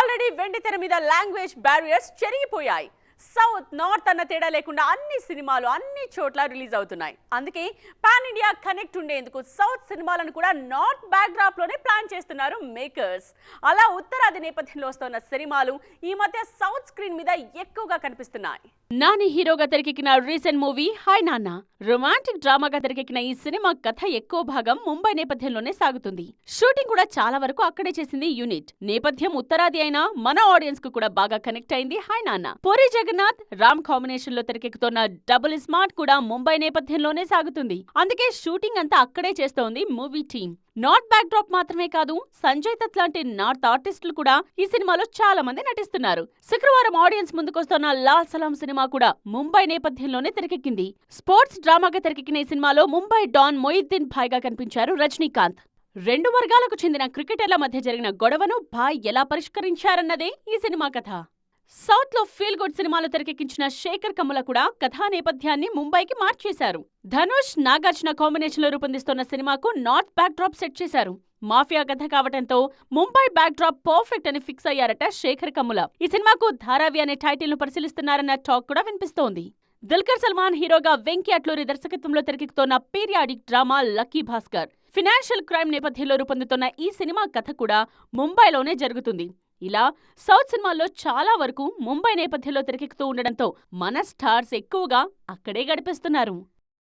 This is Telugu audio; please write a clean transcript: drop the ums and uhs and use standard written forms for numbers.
ఆల్రెడీ వెండితెర మీద లాంగ్వేజ్ బ్యారియర్స్ చెరిగిపోయాయి. సౌత్ నార్త్ అన్న తేడా లేకుండా అన్ని సినిమాలు అన్ని చోట్ల రిలీజ్ అవుతున్నాయి. అందుకే పాన్ ఇండియా కనెక్ట్ ఉండేందుకు సౌత్ సినిమాలను కూడా నార్త్ బ్యాక్ డ్రాప్ లోనే ప్లాన్ చేస్తున్నారు మేకర్స్. అలా ఉత్తరాది నేపథ్యంలో వస్తున్న సినిమాలు ఈ మధ్య సౌత్ స్క్రీన్ మీద ఎక్కువగా కనిపిస్తున్నాయి. నాని హీరోగా తెరకెక్కిన రీసెంట్ మూవీ హాయ్ నాన్న రొమాంటిక్ డ్రామాగా తెరకెక్కిన ఈ సినిమా కథ ఎక్కువ భాగం ముంబై నేపథ్యంలోనే సాగుతుంది. షూటింగ్ కూడా చాలా వరకు అక్కడే చేసింది యూనిట్. నేపథ్యం ఉత్తరాది అయినా మన ఆడియన్స్ కు కూడా బాగా కనెక్ట్ అయింది హాయ్ నాన్న. పూరి జగన్నాథ్ రామ్ కాంబినేషన్ లో తెరకెక్కుతున్న డబుల్ స్మార్ట్ కూడా ముంబై నేపథ్యంలోనే సాగుతుంది. అందుకే షూటింగ్ అంతా అక్కడే చేస్తోంది movie team. North back drop మాత్రమే కాదు, సంజయ్ దత్ లాంటి నార్త్ ఆర్టిస్టులు కూడా ఈ సినిమాలో చాలా మంది నటిస్తున్నారు. శుక్రవారం ఆడియన్స్ ముందుకొస్తున్న లాల్ సలాం సినిమా కూడా ముంబై నేపథ్యంలోనే తెరకెక్కింది. స్పోర్ట్స్ డ్రామాగా తెరకెక్కిన ఈ సినిమాలో ముంబై డాన్ మొయిద్దీన్ భాయ్ గా కనిపించారు రజనీకాంత్. రెండు వర్గాలకు చెందిన క్రికెటర్ల మధ్య జరిగిన గొడవను భాయ్ ఎలా పరిష్కరించారన్నదే ఈ సినిమా కథ. సౌత్ లో ఫీల్ గుడ్ సినిమాలు తెరకెక్కించిన శేఖర్ కమ్ముల కూడా కథా నేపథ్యాన్ని ముంబైకి మార్చేశారు. ధనుష్ నాగార్జున కాంబినేషన్ లో రూపొందిస్తున్న సినిమాకు నార్త్ బ్యాక్ డ్రాప్ సెట్ చేశారు. మాఫియా కథ కావటంతో ముంబై బ్యాక్ డ్రాప్ పర్ఫెక్ట్ అని ఫిక్స్ అయ్యారట శేఖర్ కమ్ముల. ఈ సినిమాకు ధారావి అనే టైటిల్ ను పరిశీలిస్తున్నారన్న టాక్ కూడా వినిపిస్తోంది. దుల్కర్ సల్మాన్ హీరోగా వెంకీ అట్లూరి దర్శకత్వంలో తెరకెక్కుతున్న periodic drama lucky Bhaskar. Financial crime నేపథ్యంలో రూపొందుతున్న ఈ సినిమా కథ కూడా ముంబైలోనే జరుగుతుంది. ఇలా సౌత్ సినిమాల్లో చాలా వరకు ముంబై నేపథ్యంలో తెరకెక్కుతూ ఉండడంతో మన స్టార్స్ ఎక్కువగా అక్కడే గడిపేస్తున్నారు.